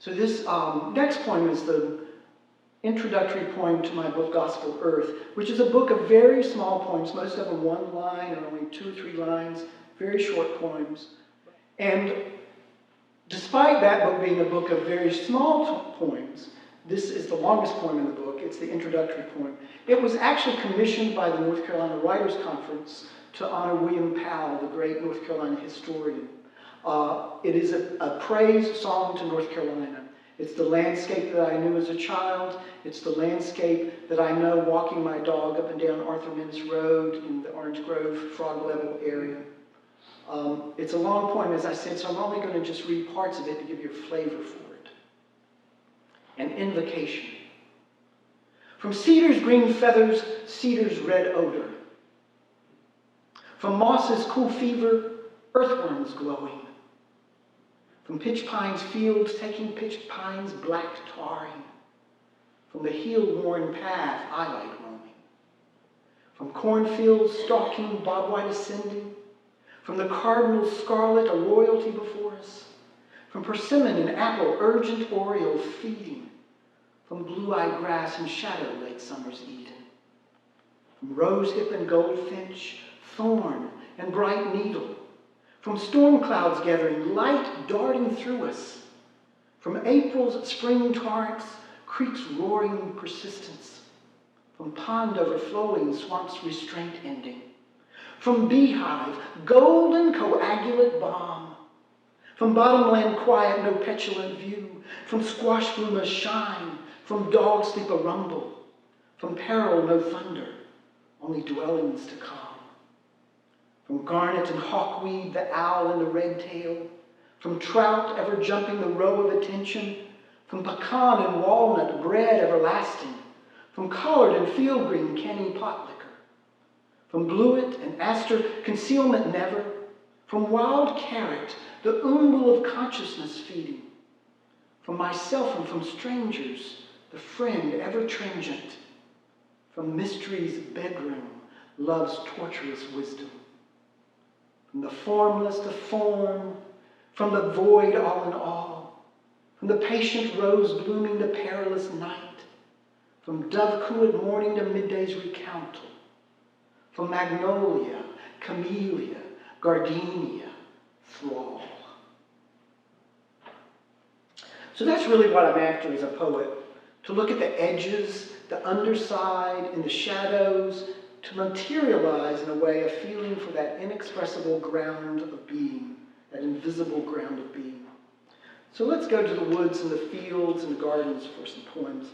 So this next poem is the introductory poem to my book, Gospel Earth, which is a book of very small poems, most of them one line or only 2 or 3 lines, very short poems. And despite that book being a book of very small poems, this is the longest poem in the book. It's the introductory poem. It was actually commissioned by the North Carolina Writers Conference to honor William Powell, the great North Carolina historian. It is a praise song to North Carolina. It's the landscape that I knew as a child. It's the landscape that I know walking my dog up and down Arthur Minnis Road in the Orange Grove, Frog Level area. It's a long poem, as I said, so I'm only going to just read parts of it to give you a flavor for it. An invocation. From cedar's green feathers, cedar's red odor. From moss's cool fever, earthworms glowing. From pitch pine's fields, taking pitch pine's black tarring. From the heel-worn path, I like roaming. From cornfields stalking, Bobwhite ascending. From the cardinal scarlet, a royalty before us. From persimmon and apple, urgent oriole feeding. From blue-eyed grass and shadow, late summer's Eden. From rosehip and goldfinch, thorn and bright needle. From storm clouds gathering, light darting through us. From April's spring torrents, creeks roaring persistence. From pond overflowing, swamp's restraint ending. From beehive, golden coagulate balm. From bottomland quiet, no petulant view. From squash bloom a shine. From dog sleep a rumble. From peril no thunder, only dwellings to calm. From garnet and hawkweed, the owl and the red tail. From trout ever jumping the row of attention. From pecan and walnut, bread everlasting. From collard and field green, canning pot liquor. From bluet and aster, concealment never. From wild carrot, the umbel of consciousness feeding. From myself and from strangers, the friend ever transient. From mystery's bedroom, love's torturous wisdom. From the formless to form, from the void all in all. From the patient rose blooming to perilous night. From dove-cooed morning to midday's recountal. From magnolia, camellia, gardenia, thrall. So that's really what I'm after as a poet. To look at the edges, the underside, and the shadows, to materialize in a way a feeling for that inexpressible ground of being, that invisible ground of being. So let's go to the woods and the fields and the gardens for some poems.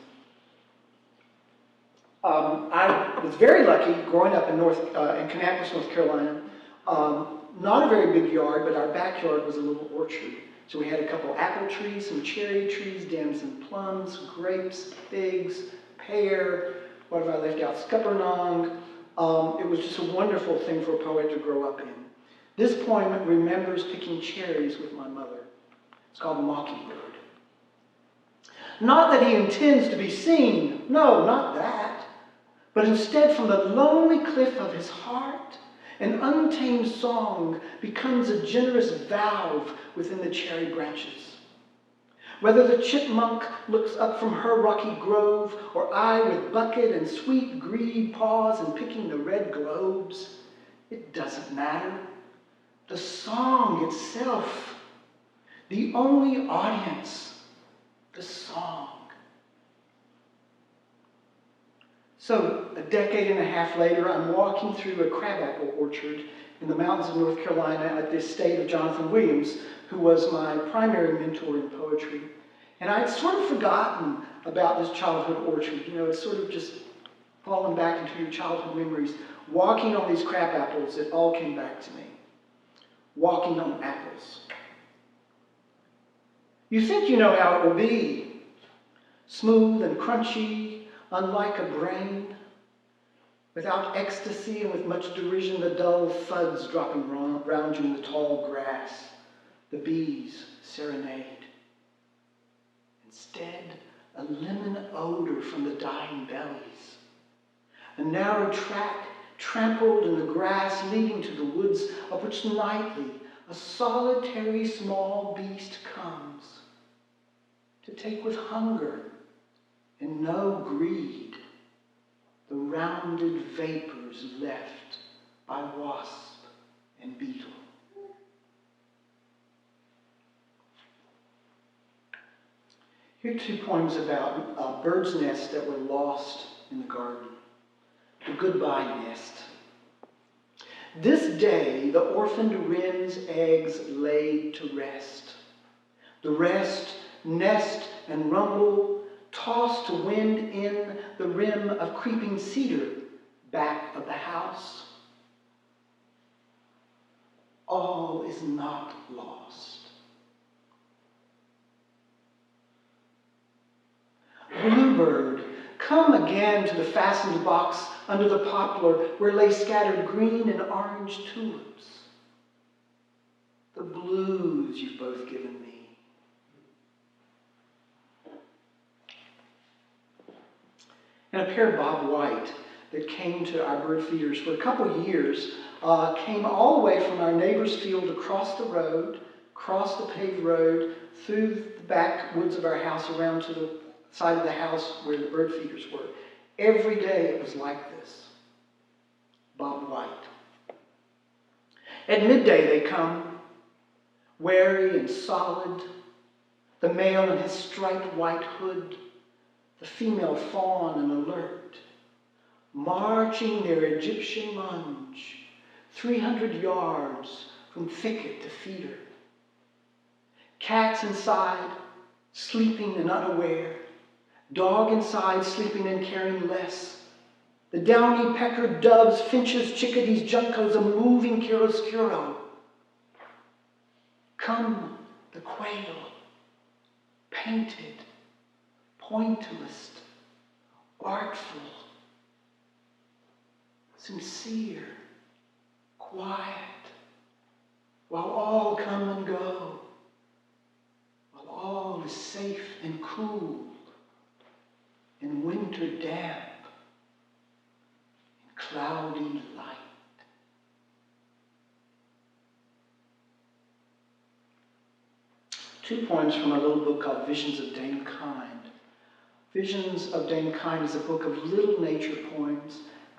I was very lucky growing up in Kannapolis, North Carolina. Not a very big yard, but our backyard was a little orchard. So we had a couple apple trees, some cherry trees, damson plums, grapes, figs, pear, what have I left out? Scuppernong. It was just a wonderful thing for a poet to grow up in. This poem remembers picking cherries with my mother. It's called Mockingbird. Not that he intends to be seen, no, not that, but instead from the lonely cliff of his heart, an untamed song becomes a generous valve within the cherry branches. Whether the chipmunk looks up from her rocky grove, or I with bucket and sweet greed pause in picking the red globes, it doesn't matter. The song itself, the only audience, the song. So, a decade and a half later, I'm walking through a crabapple orchard in the mountains of North Carolina at the estate of Jonathan Williams, who was my primary mentor in poetry. And I'd sort of forgotten about this childhood orchard. You know, it's sort of just fallen back into your childhood memories. Walking on these crabapples, it all came back to me. Walking on apples. You think you know how it will be. Smooth and crunchy, unlike a brain. Without ecstasy and with much derision, the dull thuds dropping round you in the tall grass. The bees serenade. Instead, a lemon odor from the dying bellies. A narrow track trampled in the grass leading to the woods, of which nightly a solitary small beast comes. to take with hunger and no greed the rounded vapors left by wasp and beetle. Here are 2 poems about birds' nests that were lost in the garden. The Goodbye Nest. This day the orphaned wren's eggs laid to rest. The rest, nest and rumble, tossed to wind in the rim of creeping cedar back of the house. All is not lost. Bluebird, come again to the fastened box under the poplar where lay scattered green and orange tulips. The blues you've both given me. And a pair of Bobwhite that came to our bird feeders for a couple of years, came all the way from our neighbor's field across the road, across the paved road, through the backwoods of our house around to the side of the house where the bird feeders were. Every day it was like this. Bobwhite. At midday they come, wary and solid, the male in his striped white hood, the female fawn and alert, marching their Egyptian lunge, 300 yards from thicket to feeder. Cats inside, sleeping and unaware. Dog inside, sleeping and caring less. The downy pecker, doves, finches, chickadees, juncos, a moving chiaroscuro. Come the quail, painted, pointillist, artful, sincere, quiet, while all come and go, while all is safe and cool, in winter damp, in cloudy light. Two poems from a little book called Visions of Dame Kind. Visions of Dame Kind is a book of little nature poems.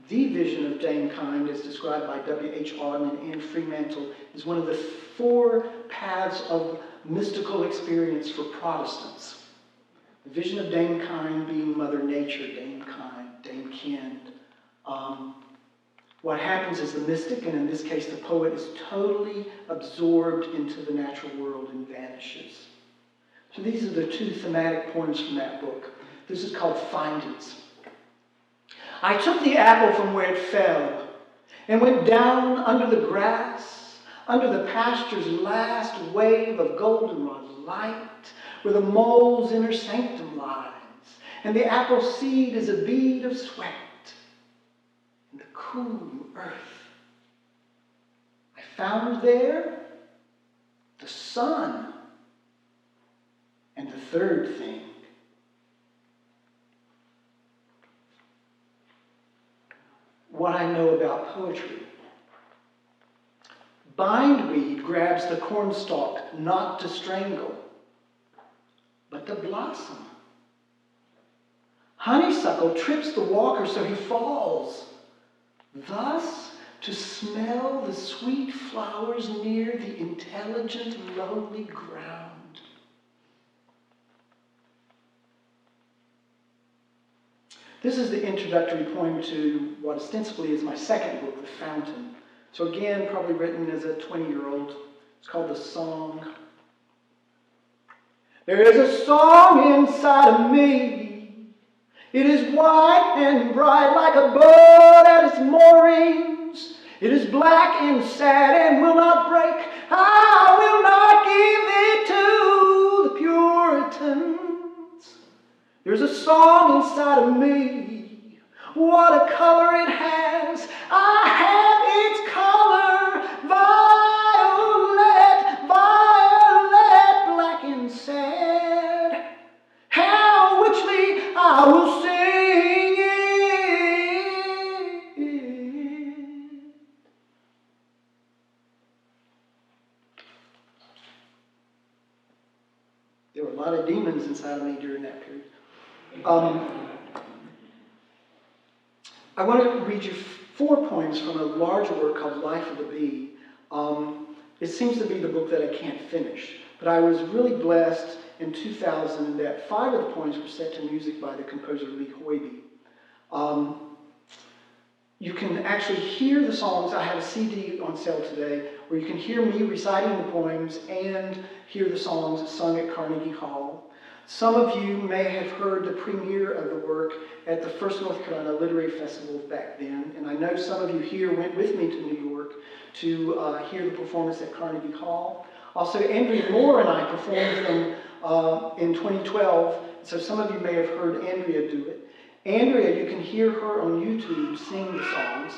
The Vision of Dame Kind, as described by W.H. Auden and Anne Fremantle, is one of the 4 paths of mystical experience for Protestants. The vision of Dame Kind being Mother Nature, Dame Kind, Dame Kind. What happens is the mystic, and in this case the poet, is totally absorbed into the natural world and vanishes. So these are the 2 thematic poems from that book. This is called Findings. I took the apple from where it fell and went down under the grass, under the pasture's last wave of goldenrod light, where the mole's inner sanctum lies, and the apple seed is a bead of sweat in the cool earth. I found there the sun, and the third thing. What I know about poetry. Bindweed grabs the cornstalk not to strangle, but to blossom. Honeysuckle trips the walker so he falls, thus to smell the sweet flowers near the intelligent, lonely ground. This is the introductory poem to what ostensibly is my second book, The Fountain. So again, probably written as a 20-year-old. It's called The Song. There is a song inside of me. It is white and bright like a bird at its moorings. It is black and sad and will not break. I will not give it to the Puritans. There's a song inside of me. What a color it has. I have its color. Violet, violet, black and sad. How richly I will sing it. There were lot of demons inside of me during that period. I want to read you 4 poems from a larger work called Life of the Bee. It seems to be the book that I can't finish, but I was really blessed in 2000 that 5 of the poems were set to music by the composer Lee Hoybe. You can actually hear the songs. I have a CD on sale today where you can hear me reciting the poems and hear the songs sung at Carnegie Hall. Some of you may have heard the premiere of the work at the First North Carolina Literary Festival back then, and I know some of you here went with me to New York to hear the performance at Carnegie Hall. Also, Andrea Moore and I performed them in 2012, so some of you may have heard Andrea do it. Andrea, you can hear her on YouTube sing the songs.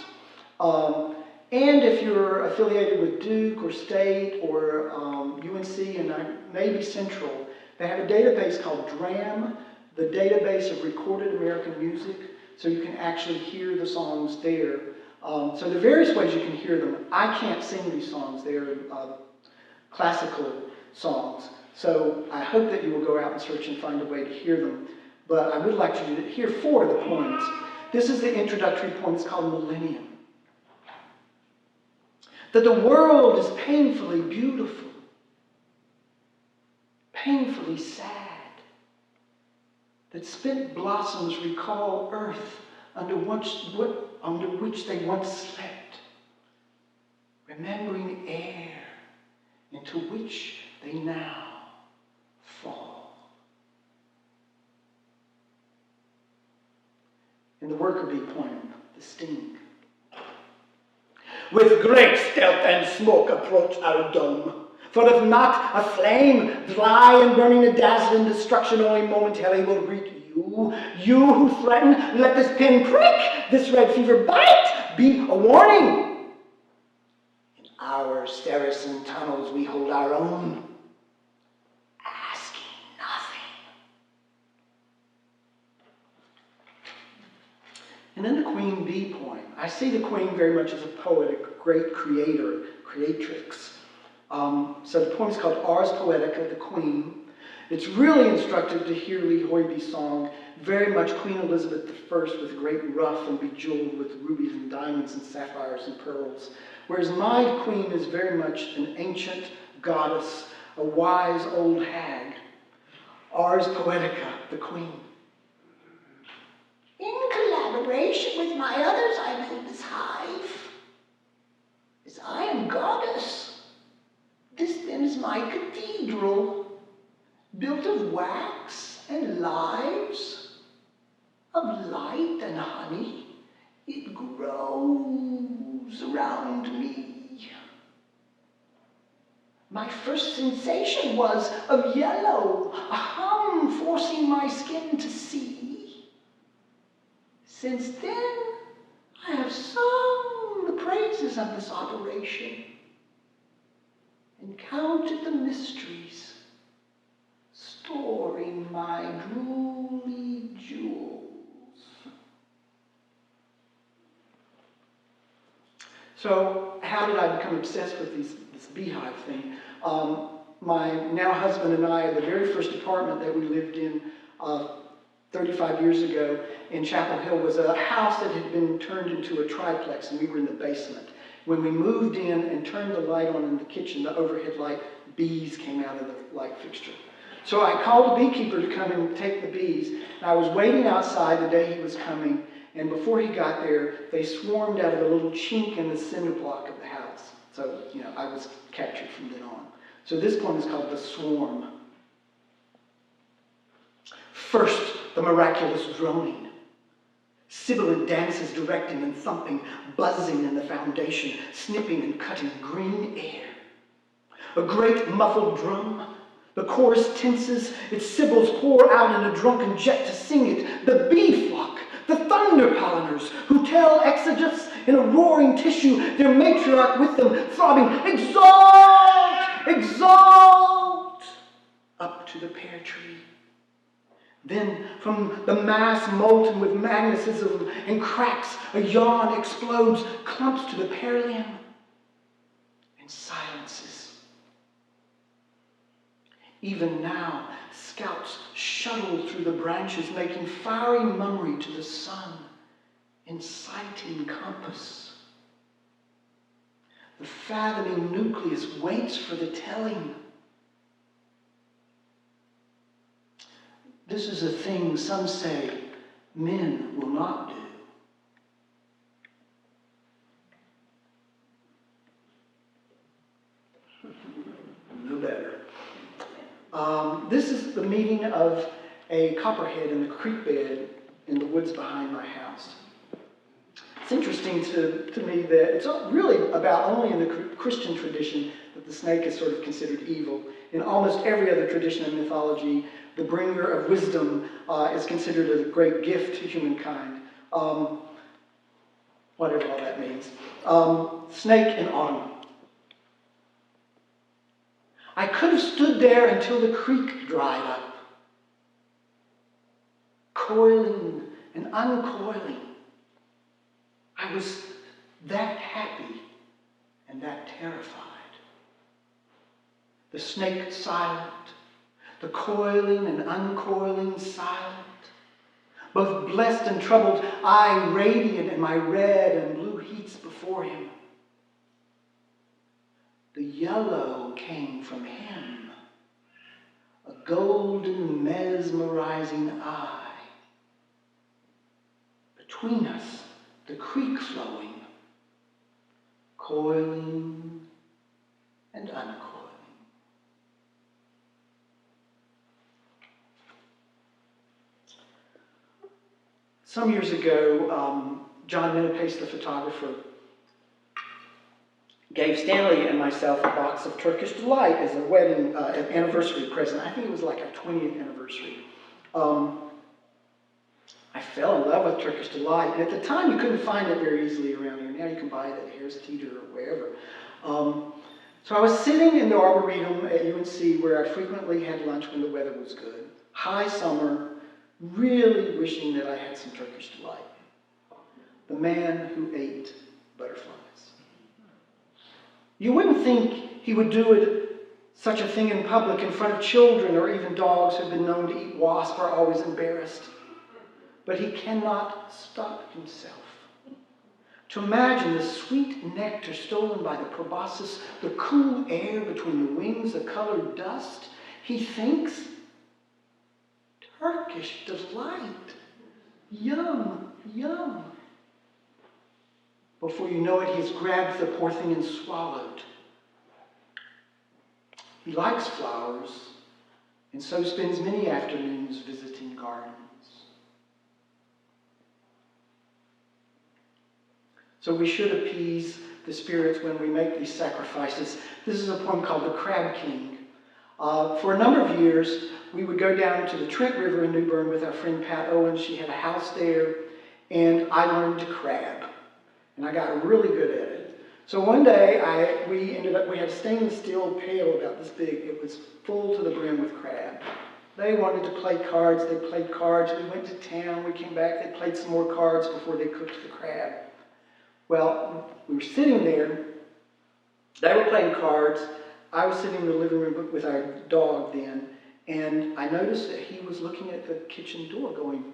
And if you're affiliated with Duke or State or UNC and maybe Central, they have a database called DRAM, the database of recorded American music, so you can actually hear the songs there. So there are various ways you can hear them. I can't sing these songs. They're classical songs. So I hope that you will go out and search and find a way to hear them. But I would like you to hear 4 of the poems. This is the introductory poem. It's called Millennium. That the world is painfully beautiful, painfully sad, that spent blossoms recall earth under which they once slept, remembering air into which they now fall. In the worker bee poem, The Sting. With great stealth and smoke approach our dome, for if not, a flame, dry and burning, a dazzling destruction only momentarily will greet you. You who threaten, let this pin prick, this red fever bite, be a warning. In our Saracen tunnels we hold our own, asking nothing. And then the Queen Bee poem. I see the Queen very much as a poet, a great creator, creatrix. So the poem is called Ars Poetica, the Queen. It's really instructive to hear Lee Hoybe's song, very much Queen Elizabeth I with a great ruff and bejeweled with rubies and diamonds and sapphires and pearls. Whereas my queen is very much an ancient goddess, a wise old hag. Ars Poetica, the Queen. In collaboration with my others, I build this hive. As I am goddess, this then is my cathedral, built of wax and lives, of light and honey. It grows around me. My first sensation was of yellow, a hum forcing my skin to see. Since then, I have sung the praises of this operation and counted the mysteries, storing my drooly jewels. So how did I become obsessed with this beehive thing? My now husband and I, the very first apartment that we lived in 35 years ago in Chapel Hill was a house that had been turned into a triplex, and we were in the basement. When we moved in and turned the light on in the kitchen, the overhead light, bees came out of the light fixture. So I called the beekeeper to come and take the bees, and I was waiting outside the day he was coming, and before he got there, they swarmed out of a little chink in the cinder block of the house. So, I was captured from then on. So this poem is called The Swarm. First, the miraculous droning. Sibilant dances directing and thumping, buzzing in the foundation, snipping and cutting green air. A great muffled drum. The chorus tenses, its sibyls pour out in a drunken jet to sing it. The bee flock, the thunder polliners, who tell exegetes in a roaring tissue, their matriarch with them, throbbing, exalt, exalt, up to the pear tree. Then, from the mass molten with magnetism and cracks, a yawn explodes, clumps to the pear limb, and silences. Even now, scouts shuttle through the branches, making fiery mummery to the sun, inciting compass. The fathoming nucleus waits for the telling. This is a thing some say men will not do. No better. This is the meeting of a copperhead in the creek bed in the woods behind my house. It's interesting to me that it's really about only in the Christian tradition that the snake is sort of considered evil. In almost every other tradition of mythology, the bringer of wisdom is considered a great gift to humankind. Whatever all that means. Snake in autumn. I could have stood there until the creek dried up, coiling and uncoiling. I was that happy and that terrified. The snake silent, the coiling and uncoiling silent. Both blessed and troubled, I radiant in my red and blue heats before him. The yellow came from him, a golden mesmerizing eye. Between us, the creek flowing, coiling and uncoiling. Some years ago, John Menapace, the photographer, gave Stanley and myself a box of Turkish Delight as a wedding anniversary present. I think it was like our 20th anniversary. I fell in love with Turkish Delight, and at the time you couldn't find it very easily around here. Now you can buy it at Harris Teeter or wherever. So I was sitting in the Arboretum at UNC where I frequently had lunch when the weather was good. High summer, really wishing that I had some Turkish Delight. The man who ate butterflies. You wouldn't think he would do such a thing in public in front of children or even dogs who've been known to eat wasp are always embarrassed. But he cannot stop himself. To imagine the sweet nectar stolen by the proboscis, the cool air between the wings, the colored dust, he thinks, Turkish Delight. Yum, yum. Before you know it, he's grabbed the poor thing and swallowed. He likes flowers, and so spends many afternoons visiting gardens. So we should appease the spirits when we make these sacrifices. This is a poem called The Crab King. For a number of years, we would go down to the Trent River in New Bern with our friend Pat Owens. She had a house there, and I learned to crab. And I got really good at it. So one day, we had a stainless steel pail about this big. It was full to the brim with crab. They wanted to play cards. They played cards. We went to town. We came back. They played some more cards before they cooked the crab. Well, we were sitting there. They were playing cards. I was sitting in the living room with our dog then, and I noticed that he was looking at the kitchen door going,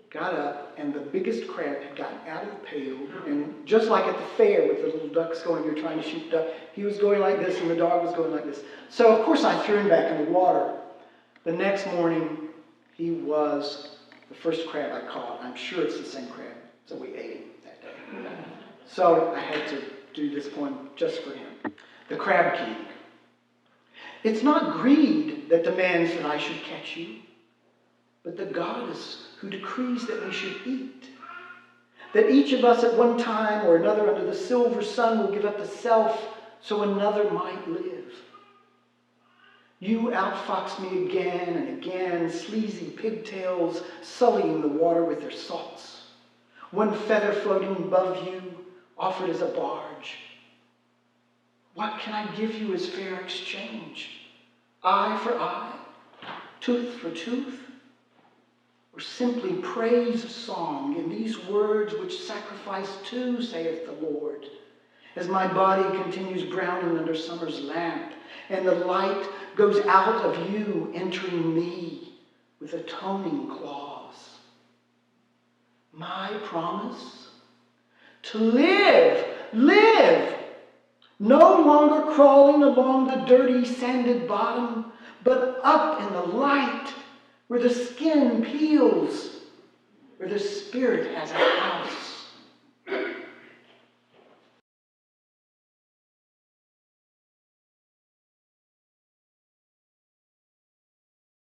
got up, and the biggest crab had gotten out of the pail, and just like at the fair with the little ducks going, you're trying to shoot duck, he was going like this, and the dog was going like this. So, of course, I threw him back in the water. The next morning, he was the first crab I caught. I'm sure it's the same crab, so we ate him that day. So I had to do this poem just for him. The Crab King. It's not greed that demands that I should catch you, but the goddess who decrees that we should eat. That each of us at one time or another under the silver sun will give up the self so another might live. You outfox me again and again, sleazy pigtails sullying the water with their salts. One feather floating above you, offered as a barge. What can I give you as fair exchange? Eye for eye? Tooth for tooth? Or simply praise song in these words which sacrifice too, saith the Lord, as my body continues browning under summer's lamp, and the light goes out of you, entering me with atoning claws. My promise? To live, no longer crawling along the dirty, sanded bottom, but up in the light, where the skin peels, where the spirit has a house.